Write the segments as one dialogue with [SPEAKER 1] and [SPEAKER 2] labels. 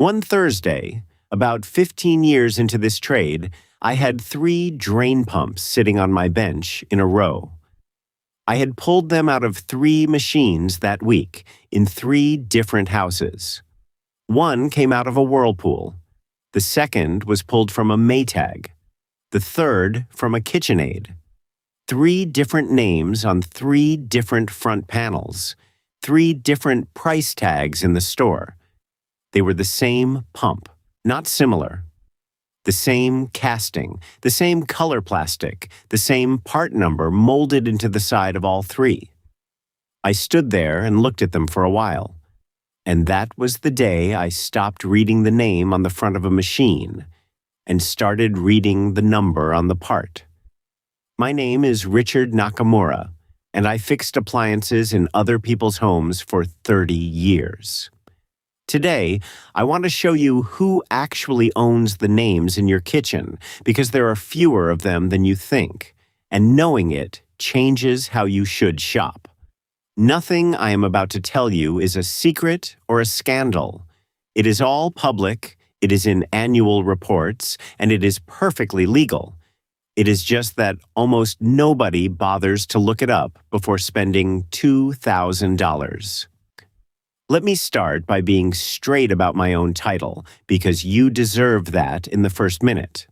[SPEAKER 1] One Thursday, about 15 years into this trade, I had 3 drain pumps sitting on my bench in a row. I had pulled them out of 3 machines that week in 3 different houses. One came out of a Whirlpool. The second was pulled from a Maytag. The third from a KitchenAid. 3 different names on 3 different front panels. 3 different price tags in the store. They were the same pump, not similar. The same casting, the same color plastic, the same part number molded into the side of all 3. I stood there and looked at them for a while. And that was the day I stopped reading the name on the front of a machine and started reading the number on the part. My name is Richard Nakamura, and I fixed appliances in other people's homes for 30 years. Today, I want to show you who actually owns the names in your kitchen, because there are fewer of them than you think, and knowing it changes how you should shop. Nothing I am about to tell you is a secret or a scandal. It is all public, it is in annual reports, and it is perfectly legal. It is just that almost nobody bothers to look it up before spending $2,000. Let me start by being straight about my own title, because you deserve that in the first minute.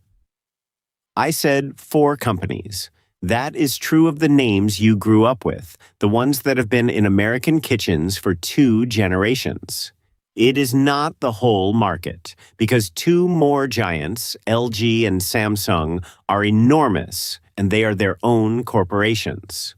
[SPEAKER 1] I said 4 companies. That is true of the names you grew up with, the ones that have been in American kitchens for 2 generations. It is not the whole market, because 2 more giants, LG and Samsung, are enormous, and they are their own corporations.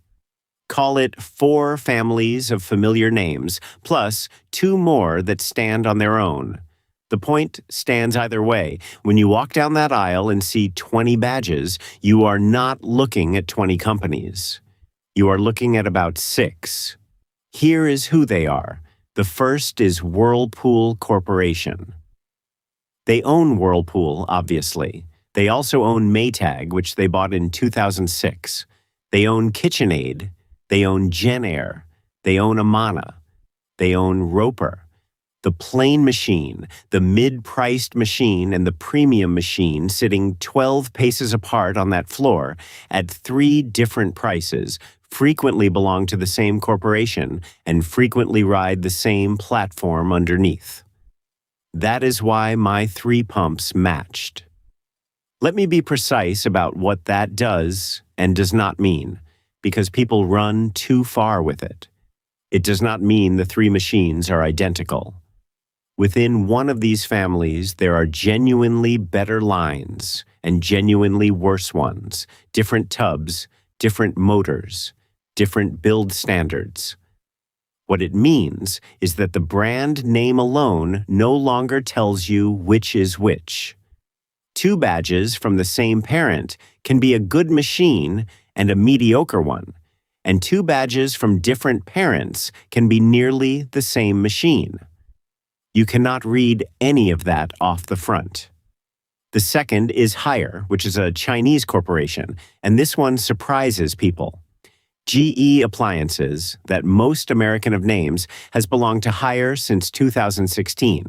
[SPEAKER 1] Call it 4 families of familiar names, plus 2 more that stand on their own. The point stands either way. When you walk down that aisle and see 20 badges, you are not looking at 20 companies. You are looking at about 6. Here is who they are. The first is Whirlpool Corporation. They own Whirlpool, obviously. They also own Maytag, which they bought in 2006. They own KitchenAid. They own JennAir. They own Amana. They own Roper. The plain machine, the mid-priced machine, and the premium machine sitting 12 paces apart on that floor at 3 different prices frequently belong to the same corporation and frequently ride the same platform underneath. That is why my 3 pumps matched. Let me be precise about what that does and does not mean, because people run too far with it. It does not mean the 3 machines are identical. Within one of these families, there are genuinely better lines and genuinely worse ones, different tubs, different motors, different build standards. What it means is that the brand name alone no longer tells you which is which. 2 badges from the same parent can be a good machine and a mediocre one, and 2 badges from different parents can be nearly the same machine. You cannot read any of that off the front. The second is Haier, which is a Chinese corporation, and this one surprises people. GE Appliances, that most American of names, has belonged to Haier since 2016.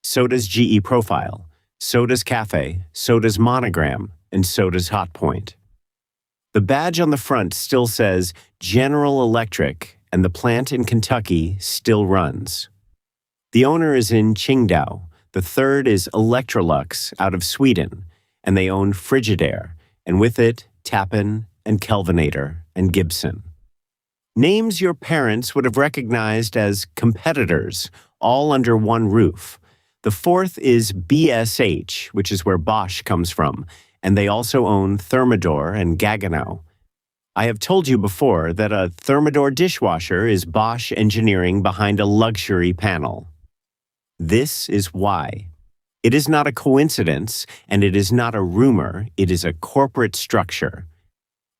[SPEAKER 1] So does GE Profile, so does Cafe, so does Monogram, and so does Hotpoint. The badge on the front still says General Electric, and the plant in Kentucky still runs. The owner is in Qingdao. The third is Electrolux out of Sweden, and they own Frigidaire, and with it, Tappan and Kelvinator and Gibson. Names your parents would have recognized as competitors, all under one roof. The fourth is BSH, which is where Bosch comes from, and they also own Thermador and Gaggenau. I have told you before that a Thermador dishwasher is Bosch engineering behind a luxury panel. This is why. It is not a coincidence, and it is not a rumor, it is a corporate structure.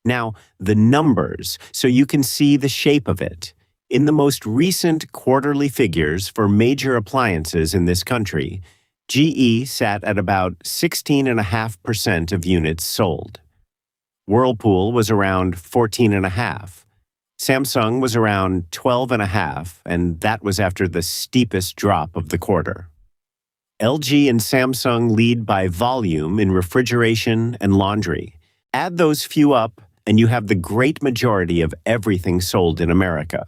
[SPEAKER 1] Now, the numbers, so you can see the shape of it. In the most recent quarterly figures for major appliances in this country, GE sat at about 16.5% of units sold. Whirlpool was around 14.5%. Samsung was around 12.5%, and that was after the steepest drop of the quarter. LG and Samsung lead by volume in refrigeration and laundry. Add those few up, and you have the great majority of everything sold in America.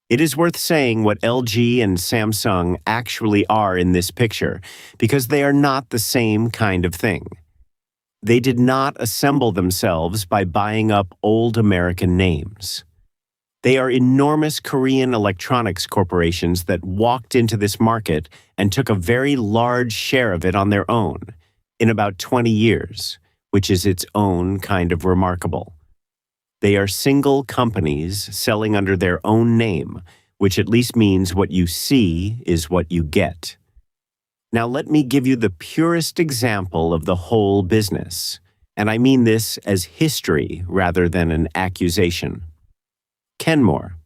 [SPEAKER 1] It is worth saying what LG and Samsung actually are in this picture, because they are not the same kind of thing. They did not assemble themselves by buying up old American names. They are enormous Korean electronics corporations that walked into this market and took a very large share of it on their own in about 20 years, which is its own kind of remarkable. They are single companies selling under their own name, which at least means what you see is what you get. Now let me give you the purest example of the whole business, and I mean this as history rather than an accusation. Kenmore.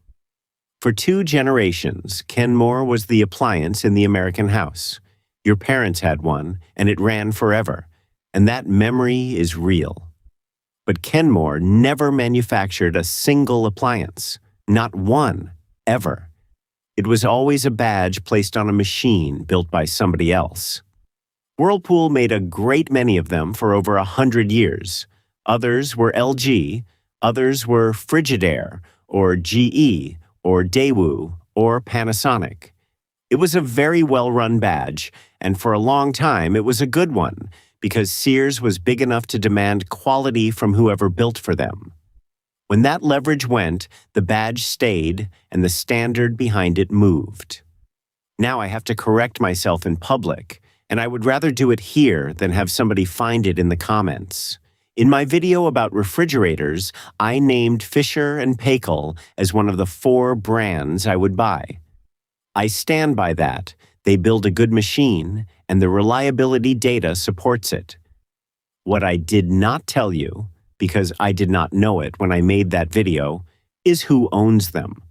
[SPEAKER 1] For 2 generations, Kenmore was the appliance in the American house. Your parents had one, and it ran forever, and that memory is real. But Kenmore never manufactured a single appliance, not one, ever. It was always a badge placed on a machine built by somebody else. Whirlpool made a great many of them for over 100 years. Others were LG, others were Frigidaire, or GE, or Daewoo, or Panasonic. It was a very well-run badge, and for a long time it was a good one, because Sears was big enough to demand quality from whoever built for them. When that leverage went, the badge stayed, and the standard behind it moved. Now I have to correct myself in public, and I would rather do it here than have somebody find it in the comments. In my video about refrigerators, I named Fisher and Paykel as one of the 4 brands I would buy. I stand by that. They build a good machine, and the reliability data supports it. What I did not tell you, because I did not know it when I made that video, is who owns them.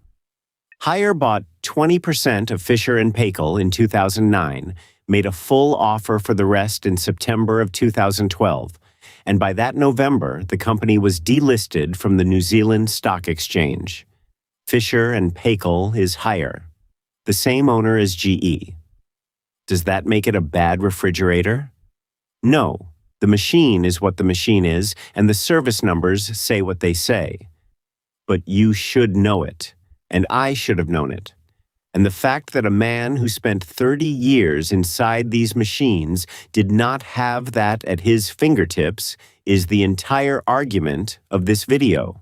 [SPEAKER 1] Haier bought 20% of Fisher and Paykel in 2009, made a full offer for the rest in September of 2012, and by that November, the company was delisted from the New Zealand Stock Exchange. Fisher and Paykel is Haier, the same owner as GE. Does that make it a bad refrigerator? No, the machine is what the machine is, and the service numbers say what they say. But you should know it, and I should have known it. And the fact that a man who spent 30 years inside these machines did not have that at his fingertips is the entire argument of this video.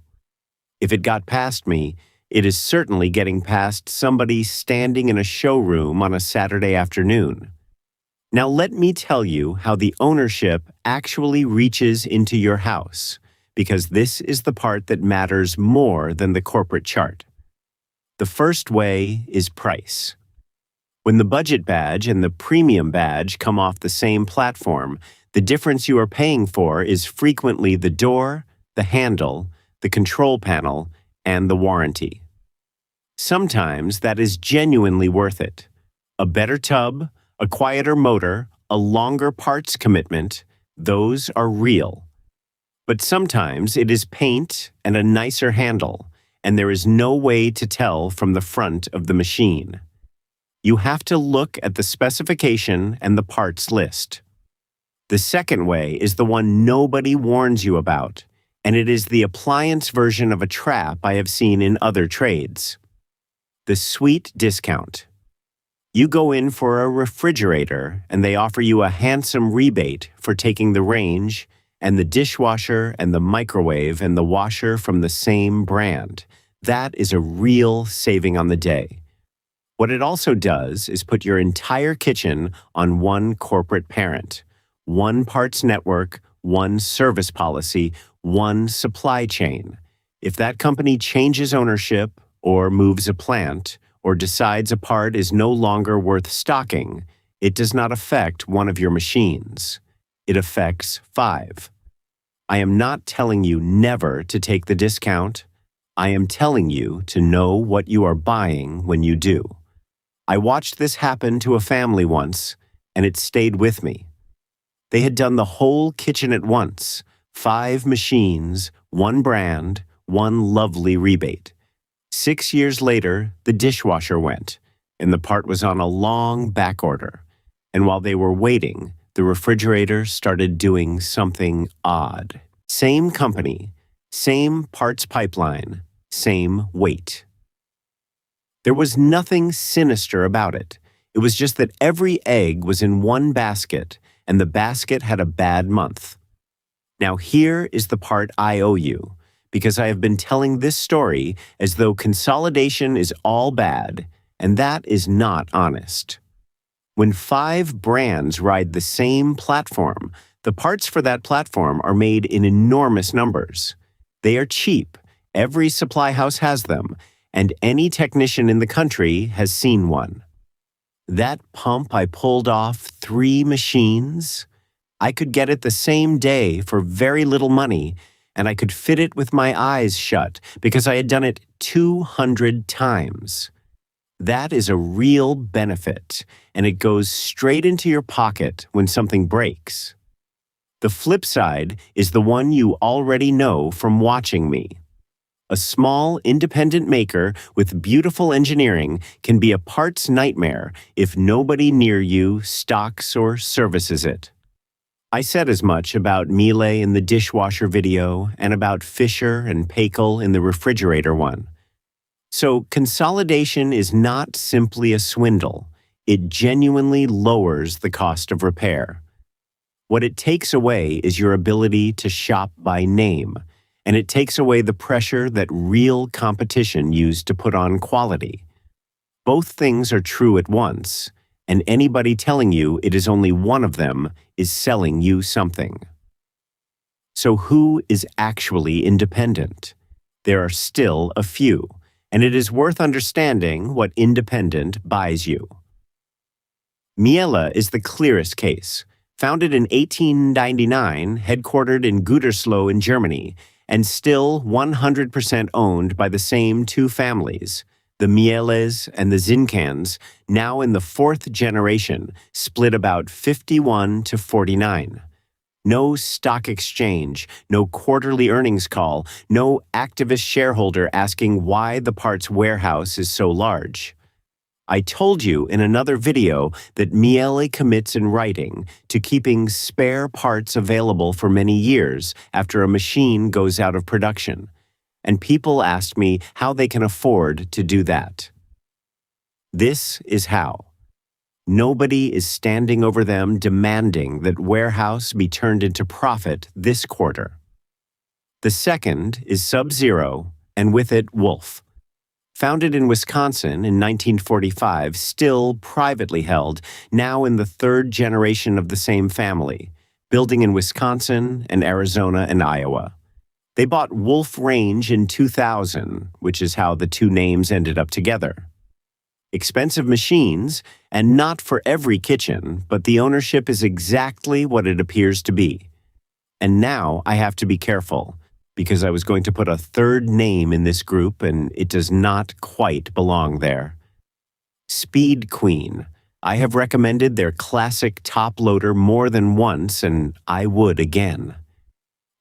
[SPEAKER 1] If it got past me, it is certainly getting past somebody standing in a showroom on a Saturday afternoon. Now let me tell you how the ownership actually reaches into your house, because this is the part that matters more than the corporate chart. The first way is price. When the budget badge and the premium badge come off the same platform, the difference you are paying for is frequently the door, the handle, the control panel, and the warranty. Sometimes that is genuinely worth it. A better tub, a quieter motor, a longer parts commitment, those are real. But sometimes it is paint and a nicer handle, and there is no way to tell from the front of the machine. You have to look at the specification and the parts list. The second way is the one nobody warns you about, and it is the appliance version of a trap I have seen in other trades. The sweet discount. You go in for a refrigerator, and they offer you a handsome rebate for taking the range and the dishwasher and the microwave and the washer from the same brand. That is a real saving on the day. What it also does is put your entire kitchen on one corporate parent, one parts network, one service policy, one supply chain. If that company changes ownership or moves a plant or decides a part is no longer worth stocking, it does not affect one of your machines. It affects 5. I am not telling you never to take the discount. I am telling you to know what you are buying when you do. I watched this happen to a family once, and it stayed with me. They had done the whole kitchen at once, 5 machines, 1 brand, 1 lovely rebate. 6 years later, the dishwasher went, and the part was on a long back order. And while they were waiting, the refrigerator started doing something odd. Same company, same parts pipeline, same weight. There was nothing sinister about it. It was just that every egg was in one basket, and the basket had a bad month. Now here is the part I owe you, because I have been telling this story as though consolidation is all bad, and that is not honest. When 5 brands ride the same platform, the parts for that platform are made in enormous numbers. They are cheap, every supply house has them, and any technician in the country has seen one. That pump I pulled off 3 machines, I could get it the same day for very little money, and I could fit it with my eyes shut because I had done it 200 times. That is a real benefit, and it goes straight into your pocket when something breaks. The flip side is the one you already know from watching me. A small, independent maker with beautiful engineering can be a parts nightmare if nobody near you stocks or services it. I said as much about Miele in the dishwasher video and about Fisher and Paykel in the refrigerator one. So consolidation is not simply a swindle. It genuinely lowers the cost of repair. What it takes away is your ability to shop by name, and it takes away the pressure that real competition used to put on quality. Both things are true at once, and anybody telling you it is only one of them is selling you something. So who is actually independent? There are still a few, and it is worth understanding what independent buys you. Miele is the clearest case. Founded in 1899, headquartered in Gütersloh in Germany, and still 100% owned by the same 2 families, the Mieles and the Zinkans, now in the 4th generation, split about 51-49. No stock exchange, no quarterly earnings call, no activist shareholder asking why the parts warehouse is so large. I told you in another video that Miele commits in writing to keeping spare parts available for many years after a machine goes out of production, and people asked me how they can afford to do that. This is how. Nobody is standing over them demanding that warehouse be turned into profit this quarter. The second is Sub-Zero, and with it Wolf. Founded in Wisconsin in 1945, still privately held, now in the 3rd generation of the same family, building in Wisconsin and Arizona and Iowa. They bought Wolf Range in 2000, which is how the 2 names ended up together. Expensive machines, and not for every kitchen, but the ownership is exactly what it appears to be. And now I have to be careful, because I was going to put a 3rd name in this group and it does not quite belong there. Speed Queen. I have recommended their classic top loader more than once, and I would again.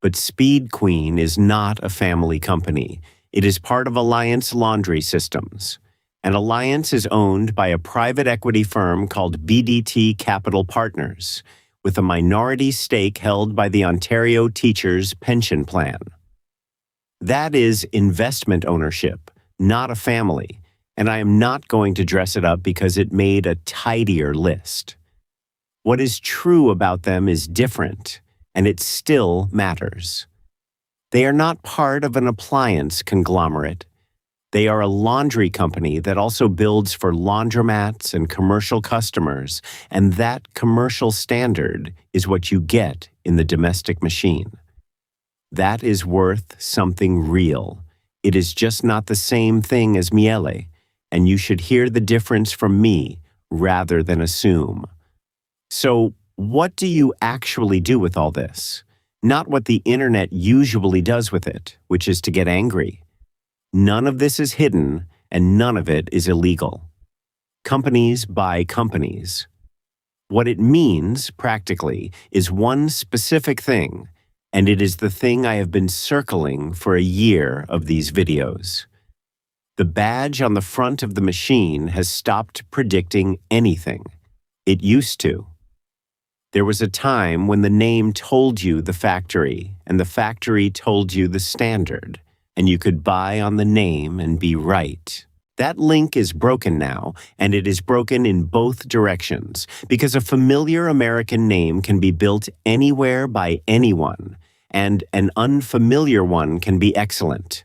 [SPEAKER 1] But Speed Queen is not a family company. It is part of Appliance Laundry Systems. And Appliance is owned by a private equity firm called BDT Capital Partners, with a minority stake held by the Ontario Teachers' Pension Plan. That is investment ownership, not a family, and I am not going to dress it up because it made a tidier list. What is true about them is different, and it still matters. They are not part of an appliance conglomerate. They are a laundry company that also builds for laundromats and commercial customers, and that commercial standard is what you get in the domestic machine. That is worth something real. It is just not the same thing as Miele, and you should hear the difference from me rather than assume. So, what do you actually do with all this? Not what the internet usually does with it, which is to get angry. None of this is hidden, and none of it is illegal. Companies buy companies. What it means, practically, is one specific thing, and it is the thing I have been circling for a year of these videos. The badge on the front of the machine has stopped predicting anything. It used to. There was a time when the name told you the factory, and the factory told you the standard, and you could buy on the name and be right. That link is broken now, and it is broken in both directions, because a familiar American name can be built anywhere by anyone, and an unfamiliar one can be excellent.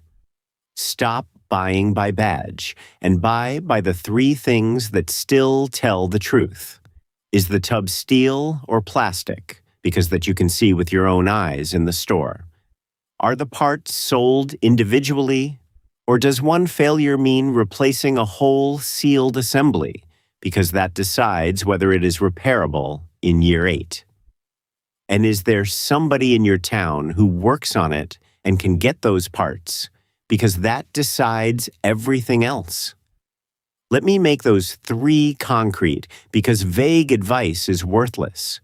[SPEAKER 1] Stop buying by badge, and buy by the three things that still tell the truth. Is the tub steel or plastic, because that you can see with your own eyes in the store? Are the parts sold individually, or does one failure mean replacing a whole sealed assembly, because that decides whether it is repairable in year 8? And is there somebody in your town who works on it and can get those parts, because that decides everything else? Let me make those 3 concrete, because vague advice is worthless.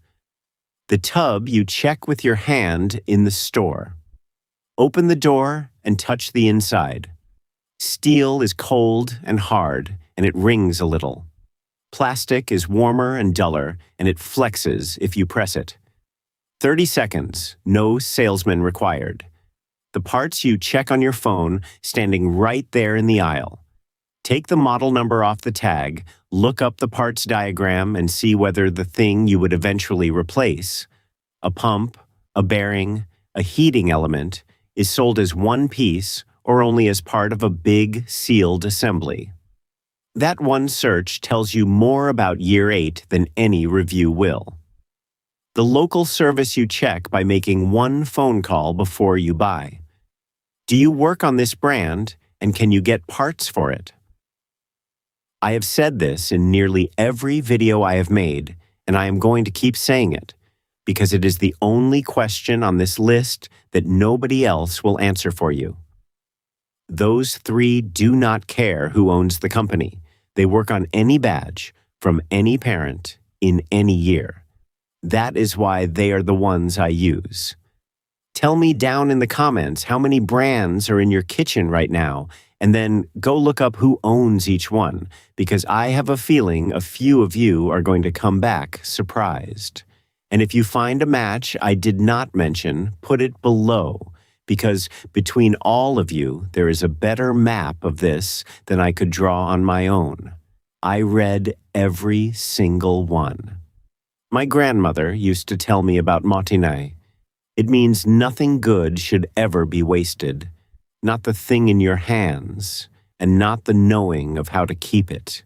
[SPEAKER 1] The tub you check with your hand in the store. Open the door and touch the inside. Steel is cold and hard, and it rings a little. Plastic is warmer and duller, and it flexes if you press it. 30 seconds, no salesman required. The parts you check on your phone, standing right there in the aisle. Take the model number off the tag, look up the parts diagram, and see whether the thing you would eventually replace, a pump, a bearing, a heating element, is sold as one piece or only as part of a big, sealed assembly. That one search tells you more about year 8 than any review will. The local service you check by making one phone call before you buy. Do you work on this brand, and can you get parts for it? I have said this in nearly every video I have made, and I am going to keep saying it, because it is the only question on this list that nobody else will answer for you. Those 3 do not care who owns the company. They work on any badge, from any parent, in any year. That is why they are the ones I use. Tell me down in the comments how many brands are in your kitchen right now, and then go look up who owns each one, because I have a feeling a few of you are going to come back surprised. And if you find a match I did not mention, put it below, because between all of you, there is a better map of this than I could draw on my own. I read every single one. My grandmother used to tell me about matinee. It means nothing good should ever be wasted. Not the thing in your hands, and not the knowing of how to keep it.